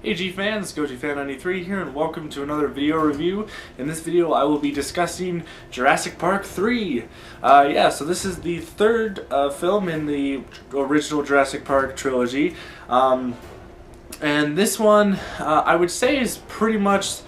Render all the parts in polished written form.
Hey G fans, GojiFan1993 here, and welcome to another video review. In this video I will be discussing Jurassic Park 3. So this is the third film in the original Jurassic Park trilogy. And this one I would say is pretty much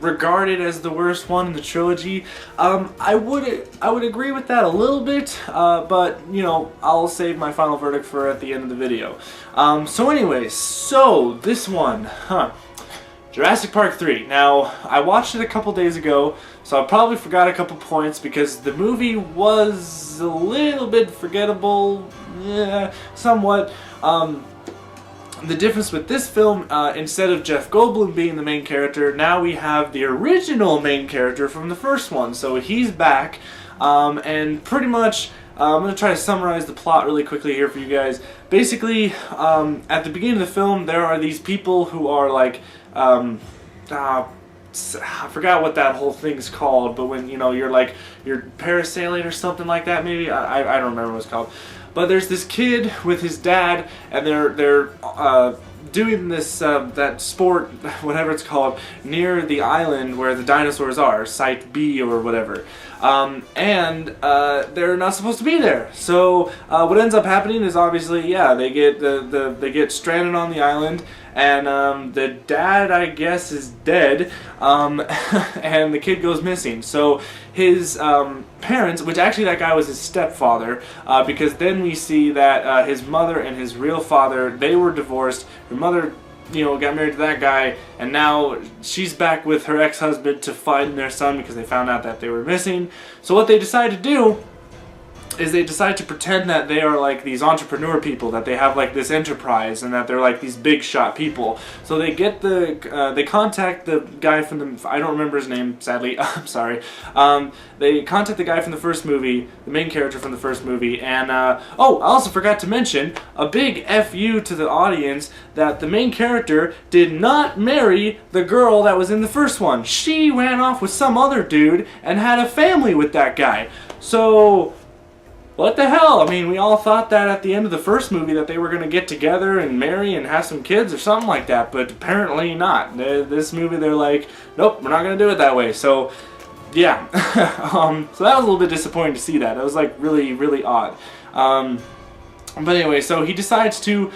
regarded as the worst one in the trilogy. I would agree with that a little bit, but you know, I'll save my final verdict for at the end of the video. So this one, Jurassic Park 3. Now, I watched it a couple days ago, so I probably forgot a couple points because the movie was a little bit forgettable, somewhat. The difference with this film, instead of Jeff Goldblum being the main character, now we have the original main character from the first one. So he's back, and pretty much, I'm going to try to summarize the plot really quickly here for you guys. Basically, at the beginning of the film, there are these people who are like, I forgot what that whole thing's called, but when, you know, you're parasailing or something like that, maybe? I don't remember what it's called. But there's this kid with his dad, and they're doing this that sport, whatever it's called, near the island where the dinosaurs are, Site B or whatever. And they're not supposed to be there. So what ends up happening is obviously, yeah, they get stranded on the island, and the dad, I guess, is dead, and the kid goes missing. So his parents, which actually that guy was his stepfather, because then we see that his mother and his real father, they were divorced. Her mother, you know, got married to that guy, and now she's back with her ex-husband to find their son because they found out that they were missing. So what they decide to do is they decide to pretend that they are like these entrepreneur people, that they have like this enterprise, and that they're like these big shot people. So they get they contact the guy from the, I don't remember his name, sadly, I'm sorry. They contact the guy from the first movie, the main character from the first movie, and oh, I also forgot to mention, a big FU to the audience, that the main character did not marry the girl that was in the first one. She ran off with some other dude and had a family with that guy. So what the hell? I mean, we all thought that at the end of the first movie that they were going to get together and marry and have some kids or something like that, but apparently not. This movie, they're like, nope, we're not going to do it that way. So, yeah. So that was a little bit disappointing to see that. That was like really, really odd. But anyway, so he decides to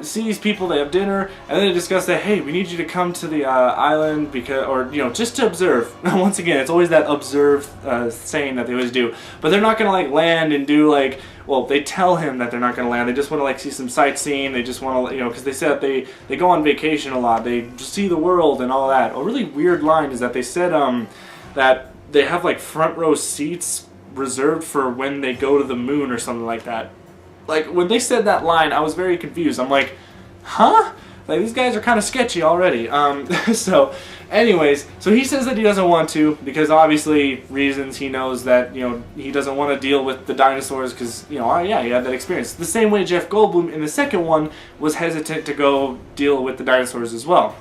see these people, they have dinner, and then they discuss that, hey, we need you to come to the island because, or, you know, just to observe. Once again, it's always that observe saying that they always do. But they're not going to, like, land and do, like, well, they tell him that they're not going to land. They just want to, like, see some sightseeing. They just want to, you know, because they said they go on vacation a lot. They see the world and all that. A really weird line is that they said that they have, like, front row seats reserved for when they go to the moon or something like that. Like, when they said that line, I was very confused. I'm like, huh? Like, these guys are kind of sketchy already. So, anyways, so he says that he doesn't want to, because obviously reasons. He knows that, you know, he doesn't want to deal with the dinosaurs because, you know, yeah, he had that experience. The same way Jeff Goldblum in the second one was hesitant to go deal with the dinosaurs as well.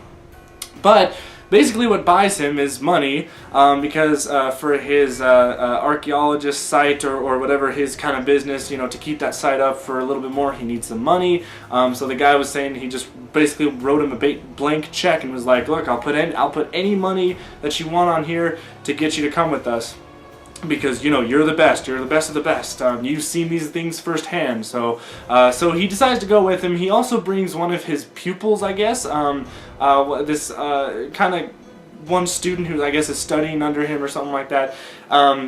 But basically what buys him is money, because for his archaeologist site or whatever his kind of business, you know, to keep that site up for a little bit more, he needs some money. So the guy was saying he just basically wrote him a blank check and was like, look, I'll put any money that you want on here to get you to come with us. Because, you know, you're the best of the best. You've seen these things firsthand. So he decides to go with him. He also brings one of his pupils, I guess. This kind of one student who I guess is studying under him or something like that.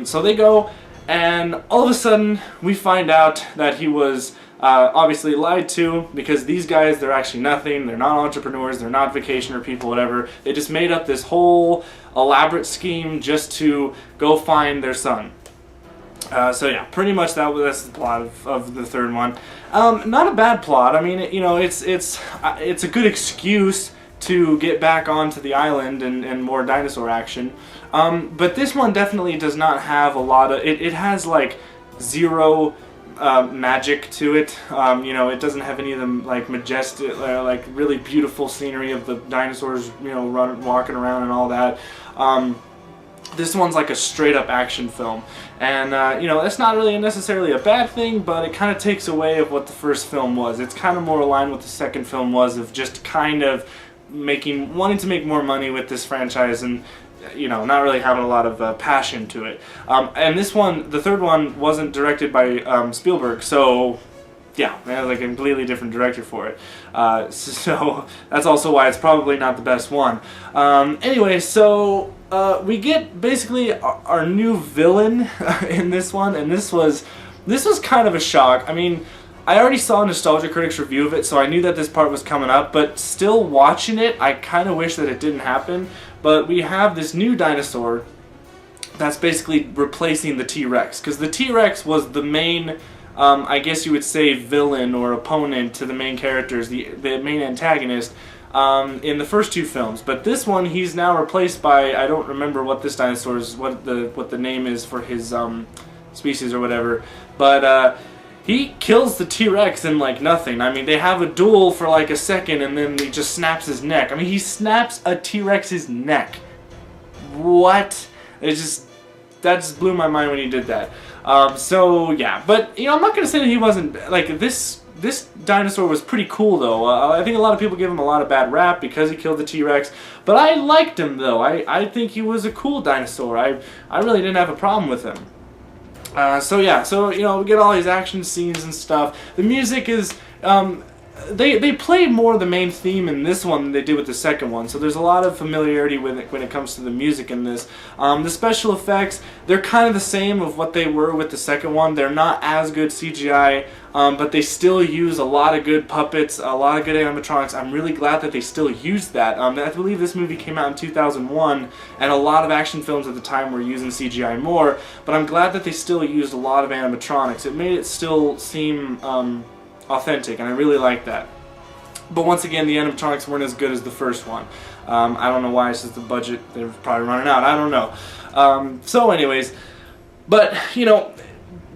So they go, and all of a sudden we find out that he was obviously lied to, because these guys, they're actually nothing. They're not entrepreneurs. They're not vacationer people, whatever. They just made up this whole elaborate scheme just to go find their son. So yeah, pretty much that's the plot of the third one. Not a bad plot. I mean, you know, it's a good excuse to get back onto the island and more dinosaur action. But this one definitely does not have a lot of. It has like zero magic to it. You know, it doesn't have any of them like majestic, like really beautiful scenery of the dinosaurs, you know, walking around and all that. This one's like a straight up action film, and you know, it's not really necessarily a bad thing, but it kind of takes away of what the first film was. It's kind of more aligned with the second film was, of just kind of wanting to make more money with this franchise, and you know, not really having a lot of passion to it. And this one, the third one, wasn't directed by Spielberg, so yeah, they had like a completely different director for it. So that's also why it's probably not the best one. Anyway, so we get basically our new villain in this one, and this was kind of a shock. I mean, I already saw a Nostalgia Critic's review of it, so I knew that this part was coming up, but still watching it, I kind of wish that it didn't happen. But we have this new dinosaur that's basically replacing the T-Rex, because the T-Rex was the main, I guess you would say, villain or opponent to the main characters, the main antagonist, in the first two films. But this one, he's now replaced by, I don't remember what this dinosaur is, what the name is for his species or whatever, but he kills the T-Rex in like nothing. I mean, they have a duel for like a second, and then he just snaps his neck. I mean, he snaps a T-Rex's neck. What? That just blew my mind when he did that. So yeah, but you know, I'm not gonna say that he wasn't like this. This dinosaur was pretty cool though. I think a lot of people give him a lot of bad rap because he killed the T-Rex, but I liked him though. I think he was a cool dinosaur. I really didn't have a problem with him. So yeah, so you know, we get all these action scenes and stuff. The music is they play more of the main theme in this one than they did with the second one, so there's a lot of familiarity with it when it comes to the music in this. The special effects, they're kind of the same of what they were with the second one. They're not as good CGI, but they still use a lot of good puppets, a lot of good animatronics. I'm really glad that they still used that. I believe this movie came out in 2001, and a lot of action films at the time were using CGI more, but I'm glad that they still used a lot of animatronics. It made it still seem authentic, and I really like that. But once again, the animatronics weren't as good as the first one. I don't know why. It's just the budget, they're probably running out. I don't know. So anyways, but you know,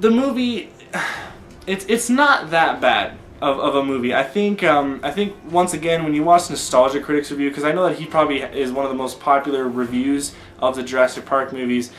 the movie, it's not that bad of a movie. I think once again, when you watch Nostalgia Critic's review, because I know that he probably is one of the most popular reviews of the Jurassic Park movies,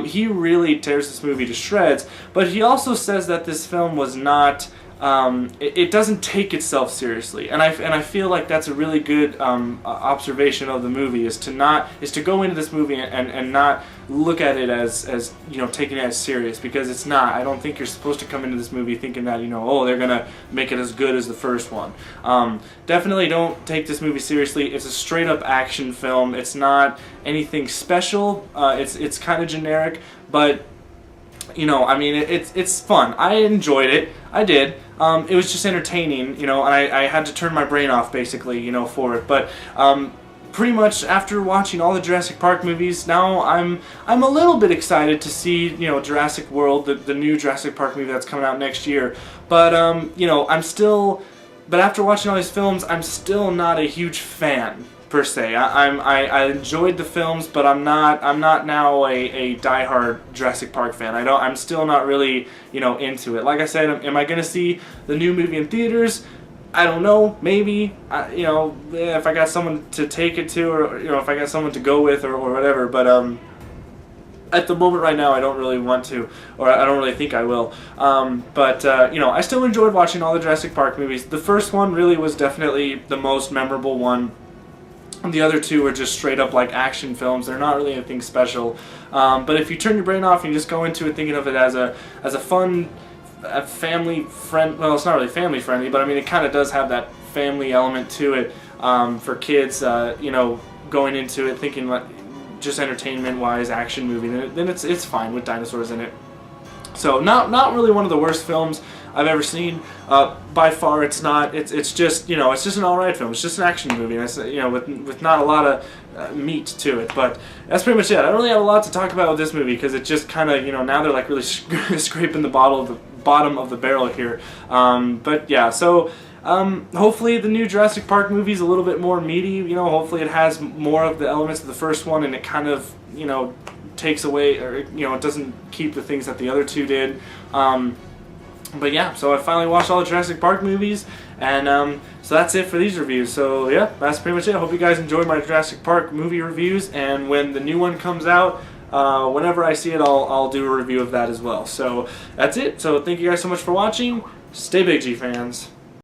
he really tears this movie to shreds. But he also says that this film was not. It doesn't take itself seriously, and I feel like that's a really good observation of the movie, is to go into this movie and not look at it as you know, taking it as serious, because it's not. I don't think you're supposed to come into this movie thinking that, you know, oh, they're gonna make it as good as the first one. Definitely don't take this movie seriously. It's a straight up action film. It's not anything special. It's kind of generic, but you know, I mean, it's fun. I enjoyed it. I did. It was just entertaining, you know, and I had to turn my brain off basically, you know, for it. But pretty much after watching all the Jurassic Park movies, now I'm a little bit excited to see, you know, Jurassic World, the new Jurassic Park movie that's coming out next year. But you know, but after watching all these films, I'm still not a huge fan per se. I enjoyed the films, but I'm not now a diehard Jurassic Park fan. I'm still not really, you know, into it. Like I said, am I gonna see the new movie in theaters? I don't know. Maybe. You know, if I got someone to take it to, or you know, if I got someone to go with, or whatever. But at the moment right now, I don't really want to, or I don't really think I will. But you know, I still enjoyed watching all the Jurassic Park movies. The first one really was definitely the most memorable one. The other two are just straight up like action films. They're not really anything special. But if you turn your brain off and you just go into it thinking of it as a fun, family friend, well, it's not really family friendly, but I mean, it kind of does have that family element to it for kids. You know, going into it thinking like just entertainment-wise action movie, then it's fine with dinosaurs in it. So not really one of the worst films I've ever seen. By far, it's not. It's just, you know, it's just an alright film. It's just an action movie, and it's, you know, with not a lot of meat to it. But that's pretty much it. I don't really have a lot to talk about with this movie, because it just kind of, you know, now they're like really scraping the bottom of the barrel here. But yeah, so hopefully the new Jurassic Park movie is a little bit more meaty. You know, hopefully it has more of the elements of the first one, and it kind of, you know, takes away, or you know, it doesn't keep the things that the other two did. But yeah, so I finally watched all the Jurassic Park movies, and so that's it for these reviews. So yeah, that's pretty much it. I hope you guys enjoyed my Jurassic Park movie reviews, and when the new one comes out, whenever I see it, I'll do a review of that as well. So that's it. So thank you guys so much for watching. Stay big, G fans.